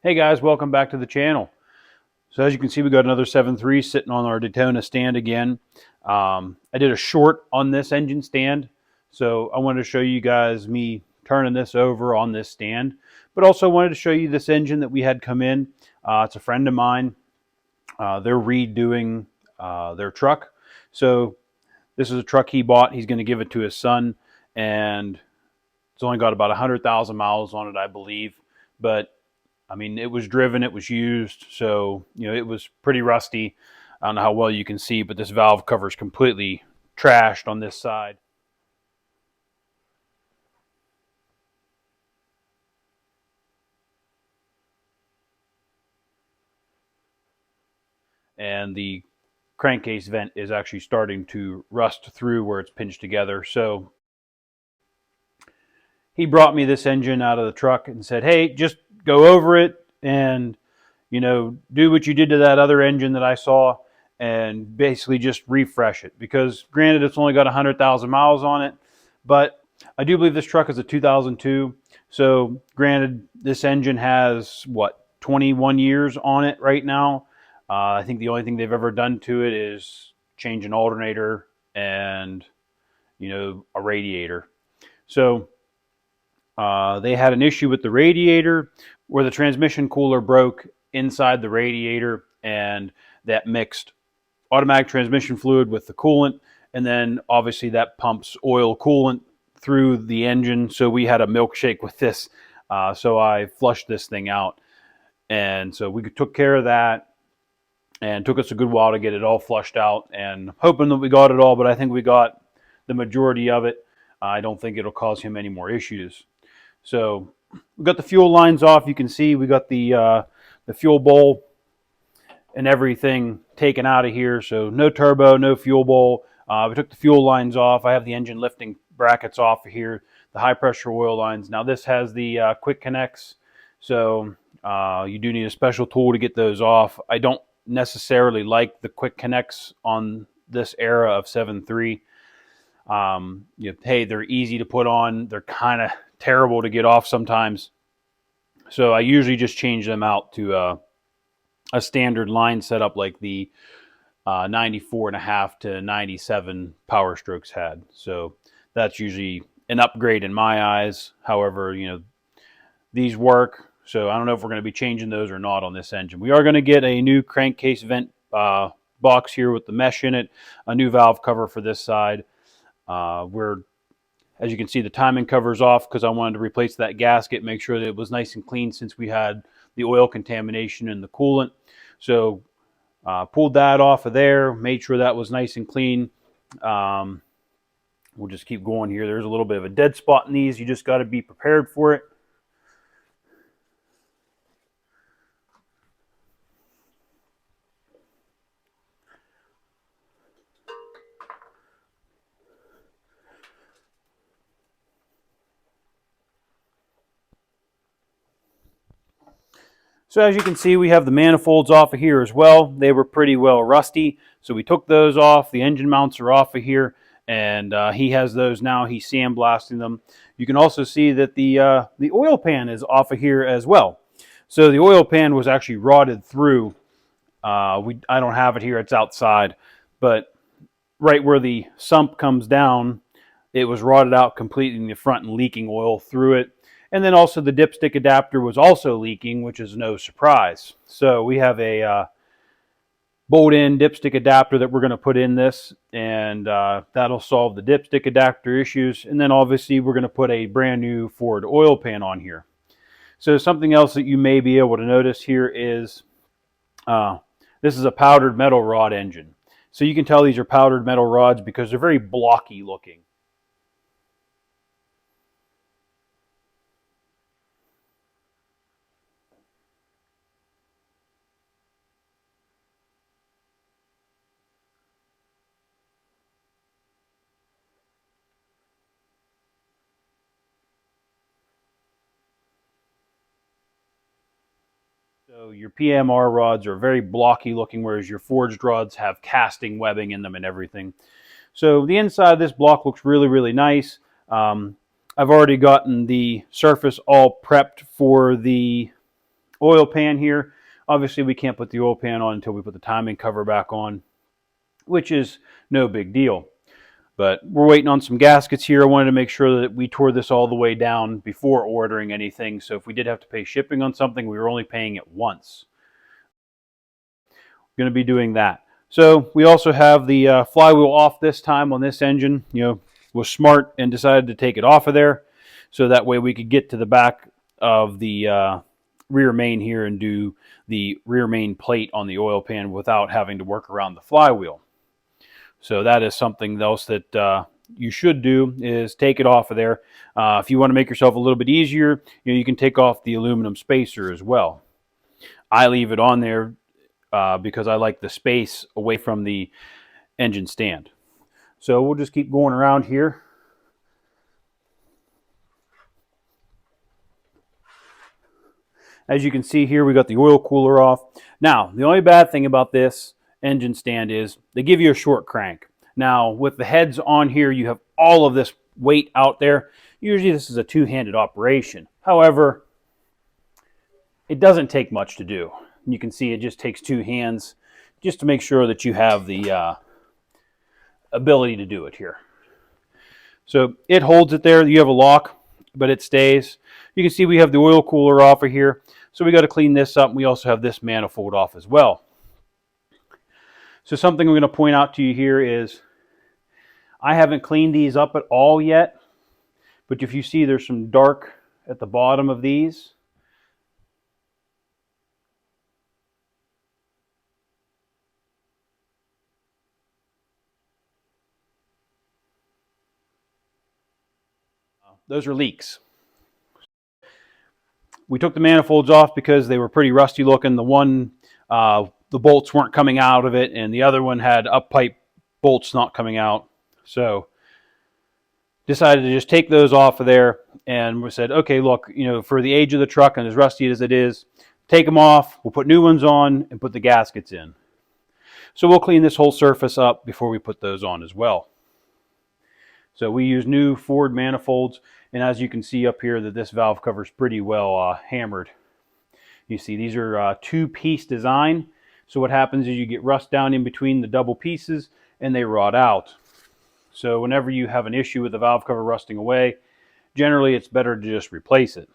Hey guys, welcome back to the channel. So as you can see, we got another 7.3 sitting on our Daytona stand again. I did a short on this engine stand, so I wanted to show you guys me turning this over on this stand, but also wanted to show you this engine that we had come in. It's a friend of mine. They're redoing their truck. So this is a truck he bought. He's going to give it to his son, and it's only got about 100,000 miles on it, I believe. But I mean, it was driven, it was used, so it was pretty rusty. I don't know how well you can see, but this valve cover is completely trashed on this side. And the crankcase vent is actually starting to rust through where it's pinched together. So he brought me this engine out of the truck and said, hey, just go over it and do what you did to that other engine that I saw and basically just refresh it, because granted it's only got 100,000 miles on it, but I do believe this truck is a 2002. So granted, this engine has what, 21 years on it right now. I think the only thing they've ever done to it is change an alternator and a radiator. So they had an issue with the radiator where the transmission cooler broke inside the radiator, and that mixed automatic transmission fluid with the coolant, and then obviously that pumps oil coolant through the engine. So we had a milkshake with this. So I flushed this thing out, and so we took care of that, and it took us a good while to get it all flushed out, and hoping that we got it all, but I think we got the majority of it. I don't think it'll cause him any more issues. So we got the fuel lines off. You can see we got the fuel bowl and everything taken out of here. So no turbo, no fuel bowl. We took the fuel lines off. I have the engine lifting brackets off of here, the high pressure oil lines. Now this has the quick connects, so you do need a special tool to get those off. I don't necessarily like the quick connects on this era of 7.3. Hey, they're easy to put on. They're kind of terrible to get off sometimes. So I usually just change them out to a standard line setup like the 94.5 to 97 Powerstrokes had. So that's usually an upgrade in my eyes. However, these work. So I don't know if we're going to be changing those or not on this engine. We are going to get a new crankcase vent box here with the mesh in it, a new valve cover for this side. As you can see, the timing cover's off because I wanted to replace that gasket, make sure that it was nice and clean since we had the oil contamination in the coolant. So pulled that off of there, made sure that was nice and clean. We'll just keep going here. There's a little bit of a dead spot in these. You just got to be prepared for it. So as you can see, we have the manifolds off of here as well. They were pretty well rusty, so we took those off. The engine mounts are off of here, and he has those now. He's sandblasting them. You can also see that the oil pan is off of here as well. So the oil pan was actually rotted through. I don't have it here; it's outside, but right where the sump comes down, it was rotted out completely in the front and leaking oil through it. And then also the dipstick adapter was also leaking, which is no surprise. So we have a bolt-in dipstick adapter that we're going to put in this, and that'll solve the dipstick adapter issues. And then obviously we're going to put a brand new Ford oil pan on here. So something else that you may be able to notice here is this is a powdered metal rod engine. So you can tell these are powdered metal rods because they're very blocky looking. So your PMR rods are very blocky looking, whereas your forged rods have casting webbing in them and everything. So the inside of this block looks really, really nice. I've already gotten the surface all prepped for the oil pan here. Obviously, we can't put the oil pan on until we put the timing cover back on, which is no big deal. But we're waiting on some gaskets here. I wanted to make sure that we tore this all the way down before ordering anything. So if we did have to pay shipping on something, we were only paying it once. We're going to be doing that. So we also have the flywheel off this time on this engine. Was smart and decided to take it off of there. So that way we could get to the back of the rear main here and do the rear main plate on the oil pan without having to work around the flywheel. So that is something else that you should do, is take it off of there. If you want to make yourself a little bit easier, you can take off the aluminum spacer as well. I leave it on there because I like the space away from the engine stand. So we'll just keep going around here. As you can see here, we got the oil cooler off. Now, the only bad thing about this engine stand is they give you a short crank. Now, with the heads on here, you have all of this weight out there. Usually this is a two-handed operation. However, it doesn't take much to do. You can see it just takes two hands just to make sure that you have the ability to do it here. So it holds it there. You have a lock, but it stays. You can see we have the oil cooler off of here. So we got to clean this up. We also have this manifold off as well. So something I'm going to point out to you here is I haven't cleaned these up at all yet. But if you see, there's some dark at the bottom of these. Those are leaks. We took the manifolds off because they were pretty rusty looking. The one, the bolts weren't coming out of it, and the other one had up pipe bolts not coming out. So decided to just take those off of there, and we said, okay, look, for the age of the truck and as rusty as it is, take them off, we'll put new ones on and put the gaskets in. So we'll clean this whole surface up before we put those on as well. So we use new Ford manifolds, and as you can see up here that this valve cover is pretty well hammered. You see these are two-piece design, so what happens is you get rust down in between the double pieces and they rot out. So whenever you have an issue with the valve cover rusting away, generally it's better to just replace it.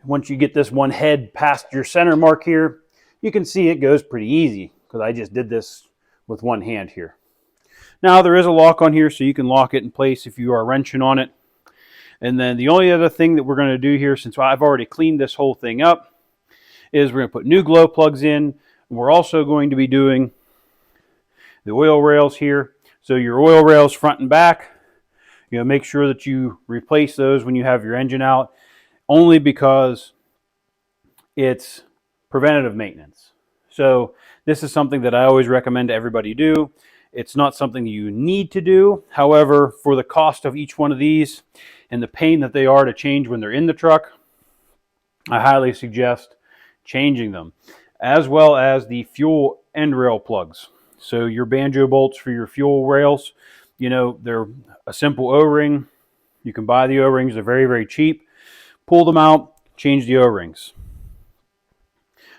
Once you get this one head past your center mark here, you can see it goes pretty easy because I just did this with one hand here. Now there is a lock on here, so you can lock it in place if you are wrenching on it. And then the only other thing that we're going to do here, since I've already cleaned this whole thing up, is we're going to put new glow plugs in. We're also going to be doing the oil rails here. So your oil rails front and back, make sure that you replace those when you have your engine out, only because it's preventative maintenance. So this is something that I always recommend to everybody do. It's not something you need to do. However, for the cost of each one of these and the pain that they are to change when they're in the truck, I highly suggest changing them, as well as the fuel end rail plugs. So your banjo bolts for your fuel rails, they're a simple O-ring. You can buy the O-rings. They're very, very cheap. Pull them out, change the O-rings.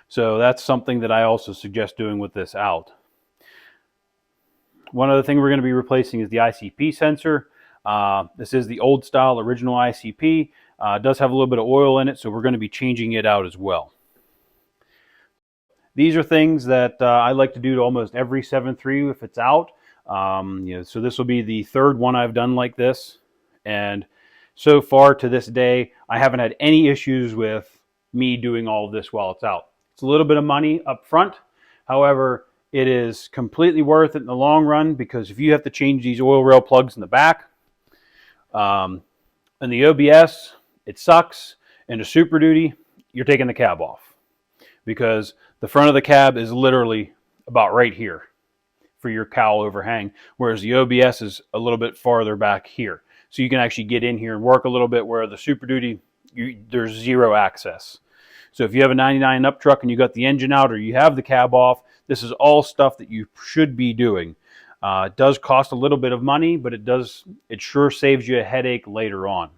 So that's something that I also suggest doing with this out. One other thing we're going to be replacing is the ICP sensor. This is the old style original ICP. It does have a little bit of oil in it, so we're going to be changing it out as well. These are things that I like to do to almost every 7.3 if it's out. So this will be the third one I've done like this. And so far to this day, I haven't had any issues with me doing all of this while it's out. It's a little bit of money up front. However, it is completely worth it in the long run, because if you have to change these oil rail plugs in the back, and the OBS, it sucks. And the Super Duty, you're taking the cab off, because the front of the cab is literally about right here for your cowl overhang, whereas the OBS is a little bit farther back here. So you can actually get in here and work a little bit, where the Super Duty, there's zero access. So if you have a 99 and up truck and you got the engine out or you have the cab off, this is all stuff that you should be doing. It does cost a little bit of money, but it sure saves you a headache later on.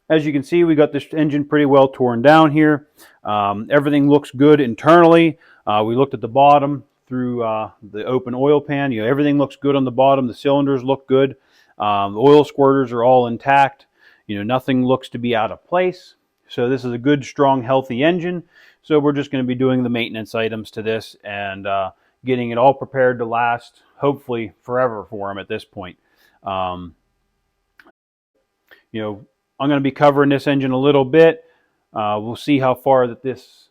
As you can see, we got this engine pretty well torn down here. Everything looks good internally. We looked at the bottom through the open oil pan. Everything looks good on the bottom. The cylinders look good. The oil squirters are all intact. Nothing looks to be out of place. So this is a good, strong, healthy engine. So we're just going to be doing the maintenance items to this and getting it all prepared to last, hopefully forever for him at this point. I'm going to be covering this engine a little bit. We'll see how far that this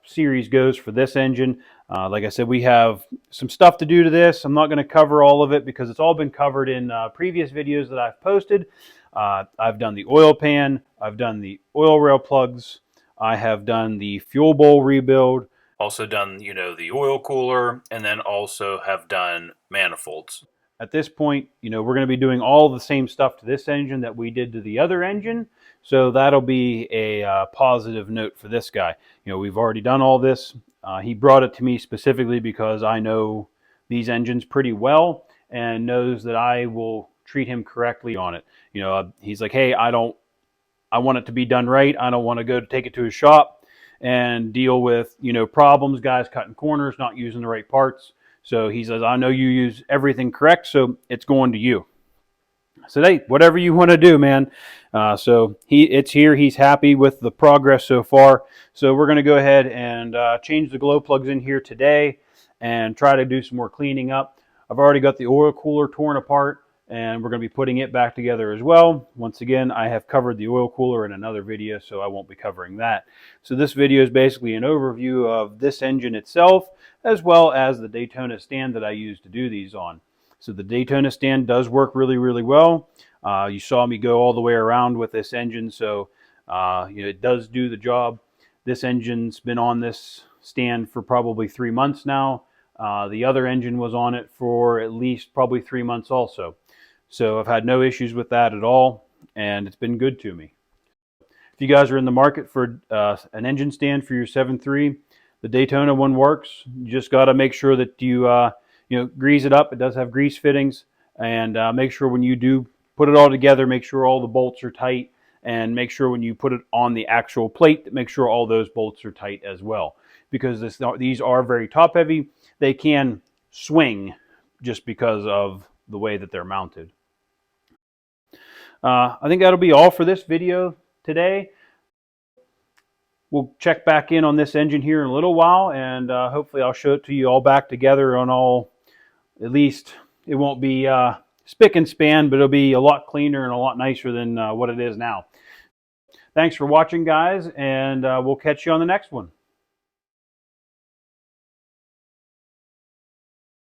series goes for this engine. Like I said, we have some stuff to do to this. I'm not going to cover all of it because it's all been covered in previous videos that I've posted. I've done the oil pan. I've done the oil rail plugs. I have done the fuel bowl rebuild. Also done, the oil cooler, and then also have done manifolds. At this point, we're going to be doing all the same stuff to this engine that we did to the other engine. So that'll be a positive note for this guy. We've already done all this. He brought it to me specifically because I know these engines pretty well and knows that I will treat him correctly on it. He's like, hey, I want it to be done right. I don't want to go take it to his shop and deal with, problems, guys cutting corners, not using the right parts. So he says, I know you use everything correct, so it's going to you. I said, hey, whatever you want to do, man. So it's here. He's happy with the progress so far. So we're going to go ahead and change the glow plugs in here today and try to do some more cleaning up. I've already got the oil cooler torn apart, and we're going to be putting it back together as well. Once again, I have covered the oil cooler in another video, so I won't be covering that. So this video is basically an overview of this engine itself, as well as the Daytona stand that I use to do these on. So the Daytona stand does work really, really well. You saw me go all the way around with this engine, so it does do the job. This engine's been on this stand for probably 3 months now. The other engine was on it for at least probably 3 months also. So I've had no issues with that at all, and it's been good to me. If you guys are in the market for an engine stand for your 7.3, the Daytona one works. You just got to make sure that you grease it up. It does have grease fittings, and make sure when you do put it all together, make sure all the bolts are tight, and make sure when you put it on the actual plate, make sure all those bolts are tight as well. Because these are very top heavy, they can swing just because of the way that they're mounted. I think that'll be all for this video today. We'll check back in on this engine here in a little while, and hopefully I'll show it to you all back together on all, at least it won't be spick and span, but it'll be a lot cleaner and a lot nicer than what it is now. Thanks for watching, guys, and we'll catch you on the next one.